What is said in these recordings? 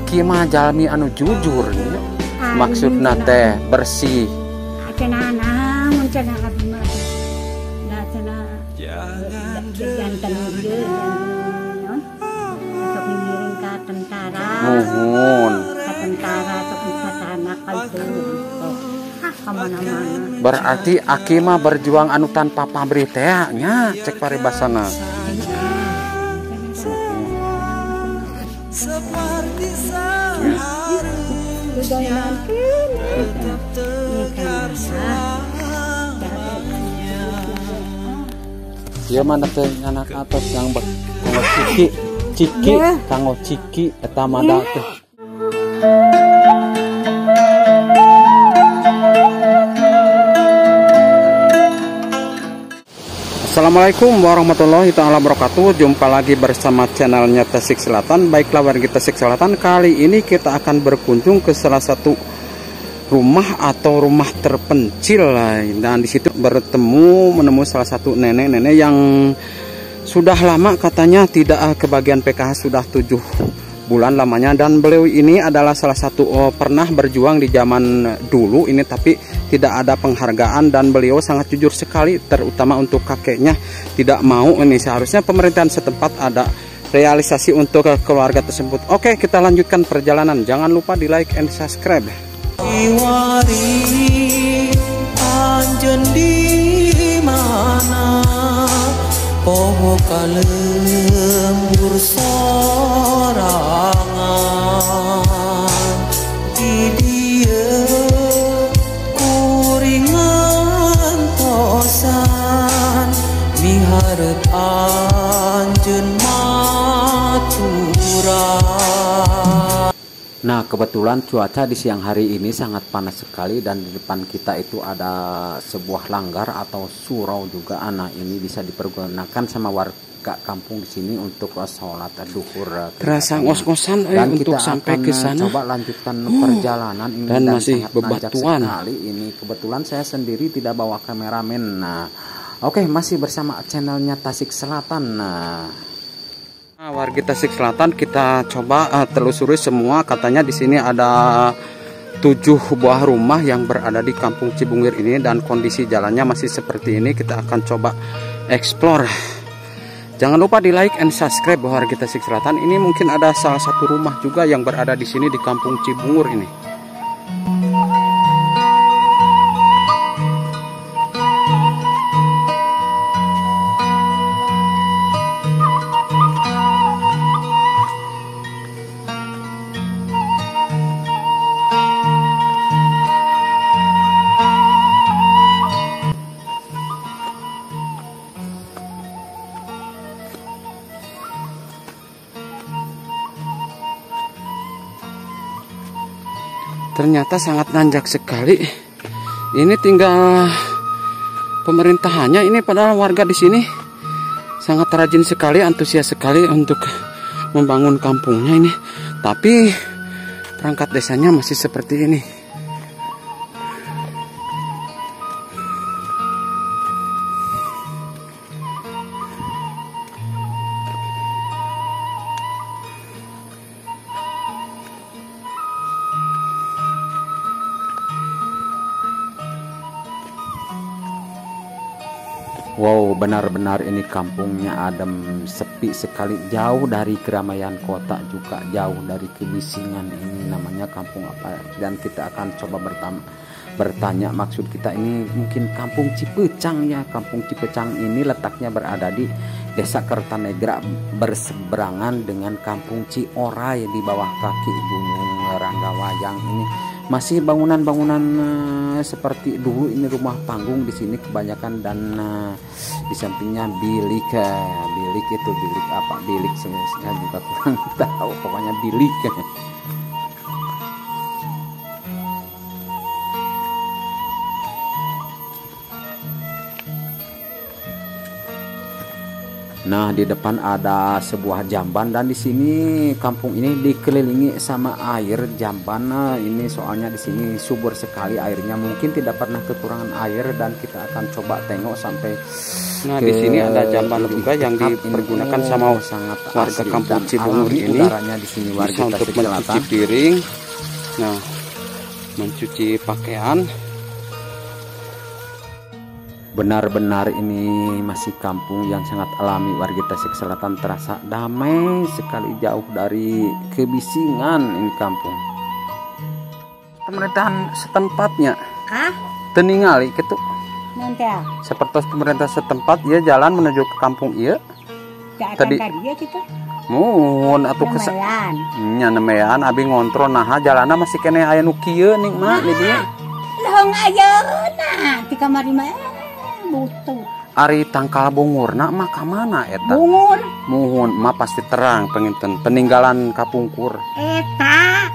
Aki mah jalmi anu jujur nya. Maksudna teh bersih. Cenah mun cenah abdi mah. Da cenah jantan ge non. Sok ngiring ka tentara. Nuhun. Ka tentara sok disatana kaleuh. Kemana-mana. Berarti Aki mah berjuang anu tanpa pamrih teh nya cek paribasana. Seperti sehari Ieu mana teh anak atas yang ciki kanggo ciki eta mah teh. Assalamualaikum warahmatullahi taala wabarakatuh. Jumpa lagi bersama channelnya Tasik Selatan. Baiklah warga Tasik Selatan, kali ini kita akan berkunjung ke salah satu rumah atau rumah terpencil, dan di situ menemui salah satu nenek-nenek yang sudah lama katanya tidak kebagian PKH, sudah 7 bulan lamanya, dan beliau ini adalah salah satu pernah berjuang di zaman dulu ini, tapi tidak ada penghargaan, dan beliau sangat jujur sekali, terutama untuk kakeknya tidak mau ini. Seharusnya pemerintahan setempat ada realisasi untuk keluarga tersebut. Oke, kita lanjutkan perjalanan. Jangan lupa di like and subscribe. Iwari anjen di mana poho kalembur sorangan di dia kuringan tosan miharep anjen maturan. Nah, kebetulan cuaca di siang hari ini sangat panas sekali, dan di depan kita itu ada sebuah langgar atau surau juga. Anak ini bisa dipergunakan sama warga kampung di sini untuk sholat duhur. Terasa ngos-ngosan dan untuk kita sampai akan ke sana. coba lanjutkan perjalanan ini, dan masih sangat bebatuan sekali ini. Kebetulan saya sendiri tidak bawa kameramen. Nah, oke, masih bersama channelnya Tasik Selatan. Nah, warga Tasik Selatan, kita coba telusuri semua. Katanya di sini ada 7 buah rumah yang berada di Kampung Cibunguir ini, dan kondisi jalannya masih seperti ini. Kita akan coba explore. Jangan lupa di like and subscribe warga Tasik Selatan. Ini mungkin ada salah satu rumah juga yang berada di sini di Kampung Cibungur ini. Ternyata sangat nanjak sekali. Ini tinggal pemerintahannya ini, padahal warga di sini sangat rajin sekali, antusias sekali untuk membangun kampungnya ini. Tapi perangkat desanya masih seperti ini. Wow, benar-benar ini kampungnya adem, sepi sekali, jauh dari keramaian kota, juga jauh dari kebisingan. Ini namanya kampung apa? Dan kita akan coba bertanya maksud kita ini mungkin Kampung Cipecang ya. Kampung Cipecang ini letaknya berada di Desa Kertanegra, berseberangan dengan Kampung Cioray di bawah kaki Gunung Ranggawayang ini. Masih bangunan-bangunan seperti dulu ini, rumah panggung di sini kebanyakan, dan di sampingnya bilik. Bilik itu bilik apa? Bilik saya juga kurang tahu, pokoknya bilik. Nah, di depan ada sebuah jamban, dan di sini kampung ini dikelilingi sama air jamban. Nah, ini soalnya di sini subur sekali airnya, mungkin tidak pernah kekurangan air, dan kita akan coba tengok sampai Nah, di sini ada jamban juga yang dipergunakan sama warga kampung Cibungur ini. Di sini warga bisa untuk mencuci piring. Nah, mencuci pakaian. Benar-benar ini masih kampung yang sangat alami. Warga Tasik Selatan terasa damai sekali, jauh dari kebisingan ini kampung. Pemerintahan setempatnya Ah, teningali gitu. nanti ya. Seperti pemerintah setempat ya jalan menuju ke kampung iya. Tadi Tadi- ya kita. Mohon atuh Nemean. nya nemean abi ngontrol nah jalanna masih kene aya nu kieu ning mah di dieu. Long ayeuna di kamar mah butut. Ari tangkal bungurna mah ka mana eta? Bungur Mohon mah pasti terang penginten peninggalan kapungkur. eta.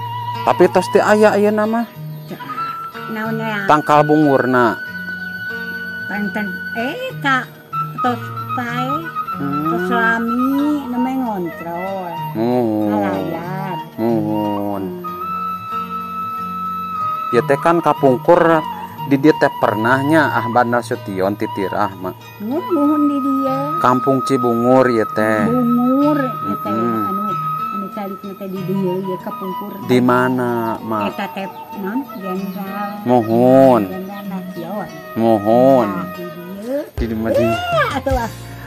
Tapi tos teu aya ayeuna mah Naon ya? tangkal bungurna. Panten eta tos pae tos suami namanya ngontrol. Mohon. Alayat. Mohon. Ya teh kan kapungkur di dieu teh pernahnya Bandar Sution titirah mah. Nuhun di dia. Kampung Cibungur ya teh. Bungur eta Mm-mm. anu salibna teh di dia ya kapungkur. Di mana mah? Eta teh non jenderal. Mohon. Jenderal nasion. Mohon. Nah, di dia. Di mana? Atuh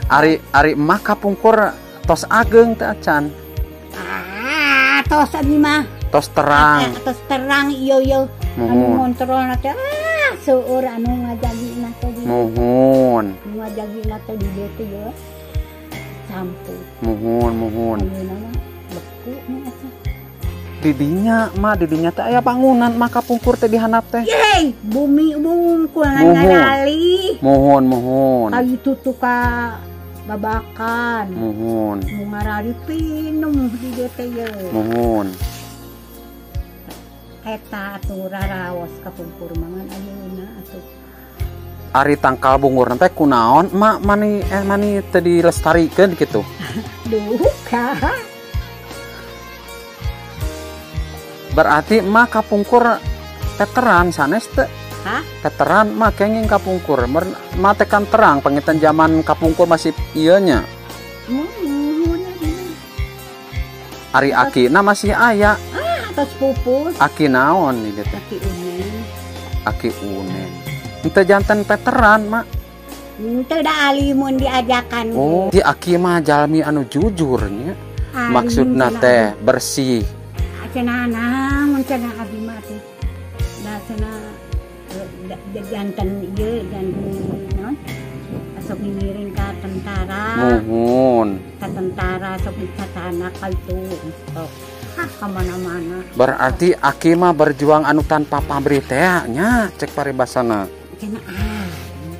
Ari mah kapungkur tos ageng teh acan. tos abi mah. Tos terang. Tos terang iyo anu Mohon. ngontrol na teh seueur anu ngajagina teh di. Mohon. Nu ngajagina teh di dieu teh ya. Campur. Mohon. Ayeuna mah beku nih asa. Di dinya teh aya bangunan mah kapungkur teh dihanap teh. Yeay, bumi bungkul Mohon. ngarali. Mohon. Kayu tutu ka babakan. Mohon. Nu ngarali pinum di dieu teh ye. Mohon. Eta atuh raraos kapungkur mangan ayeuna atuh. Ari tangkal bungur teh kunaon mak mani teh dilestarikeun kitu. Duh ka. Berarti mah kapungkur veteran sanes teh. Hah? Veteran mah kenging kapungkur. Mah teh kan terang pengitan zaman kapungkur masih ieu nya. Nuhun. Ari akina masih aya. Atas pupus. Aki naon ieu teh? Kaki unen. Aki unen. Teu janten veteran mak. Teu da alimun diajakan. Oh, di aki mah jalmi anu jujur nya. Maksudna teh bersih. Cenah mun cenah abi mah teh. Da cenah janten ieu janten naon? Sok ngiring ka tentara. Mohon. Ka tentara sok dikatana ka itu. Sok ka mana-mana. Berarti aki mah berjuang anu tanpa pamrih teh nya cek paribasana. Cenah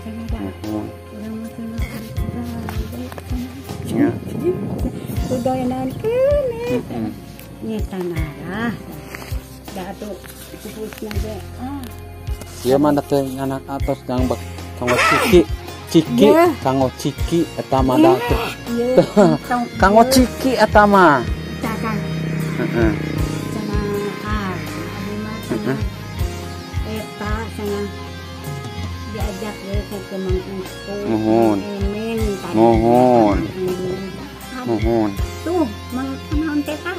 cenah da. Mohon. Urang mah cenah Nya. kudoyanan keun. Nya tanah. Da atuh pupusna ge. Ieu mana teh anak atos yang kanggo ciki. Ciki, Iya. kanggo ciki eta mah da teh. Ieu Kanggo ciki eta mah. cakan. Heeh. Cenah abi mah cenah eta cenah diajak we ke Mang Usko. Mohon. Emen tadi. Mohon. Aduh, Mohon. tuh mang naon teh tah.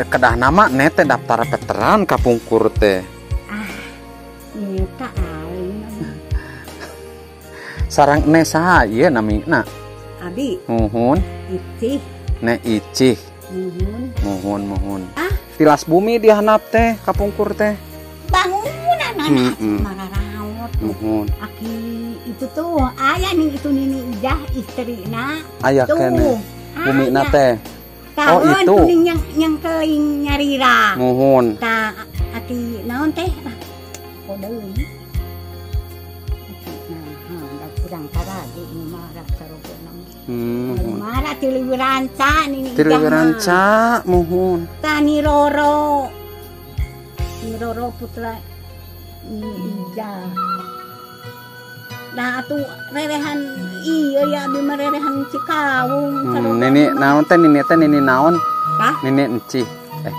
Kedah nama net teh daftar veteran kapungkur teh. Eta aing. Sarang ne saha ieu namina? Abi Mohon. itih Ne icih. Mohon. Ah. Tilas bumi dihanap teh kapungkur teh. bangunan anak Mm-mm. mararaot. Mohon. Aki itu tuh ayah nih itu Nini Ijah istrina. Aya Tuh. keneh. Bumina teh. Tahun Oh, itu. kuning yang keling nyarira. Mohon. Ta aki naon teh? Oh deui. Nah, da kurang parade nu marah sarogona. Mohon. Marah ti liburanca Nini Ijah. Tiliranca mohon. Ta ni Roro. Ni Roro putra Nini Ijah. Nah atuh rerehan iya ya abi mah rerehan Cikawung. Nini naon teh nini naon? Hah? Nini encih.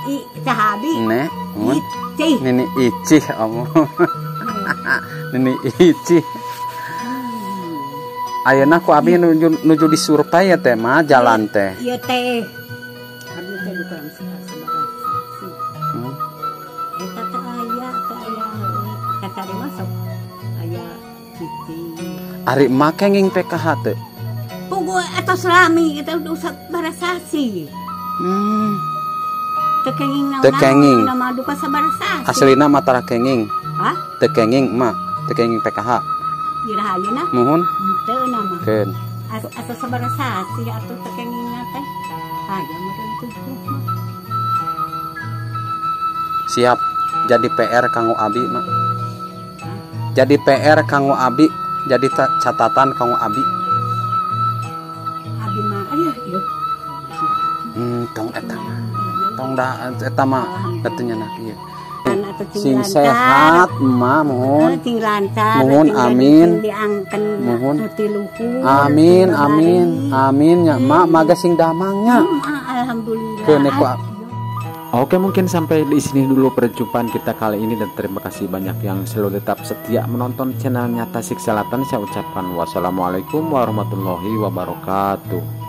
I sahabi. Ne, mohon. Cih. Nini icih omong. Nini icih. Ayeuna ku abi nuju disurvey ya teh mah jalan teh. Iya teh. Abi teh bukan saksi. Eta teh aya kata di masuk. Aya Siti. Ari mah kenging PKH teh. Pugu eta selami kita udah usah barasasi. Tekenging naon. Tekenging. Nama duka sabarasasi. Aslina mah tara kenging. Hah? Tekenging mah, tekenging PKH. Dirahayeuna? Muhun. Henteu nama. Keun. Asa sabarasasi atuh tekengingna teh. Aya meureun tujuh mah. Siap jadi PR kanggo abi mah. Jadi PR kanggo abi, jadi catatan kanggo abi. Abi mah aya ieu. Tong eta mah. Tong da eta mah katanya nak ieu. Sing Sing sehat mah mohon. Sing lancar. Mohon amin. Diangken Mohon. luhur. Amin amin amin nya mak maga sing damangnya. Alhamdulillah. Keun ku. Oke, mungkin sampai di sini dulu perjumpaan kita kali ini, dan terima kasih banyak yang selalu tetap setia menonton channelnya Tasik Selatan. Saya ucapkan wassalamualaikum warahmatullahi wabarakatuh.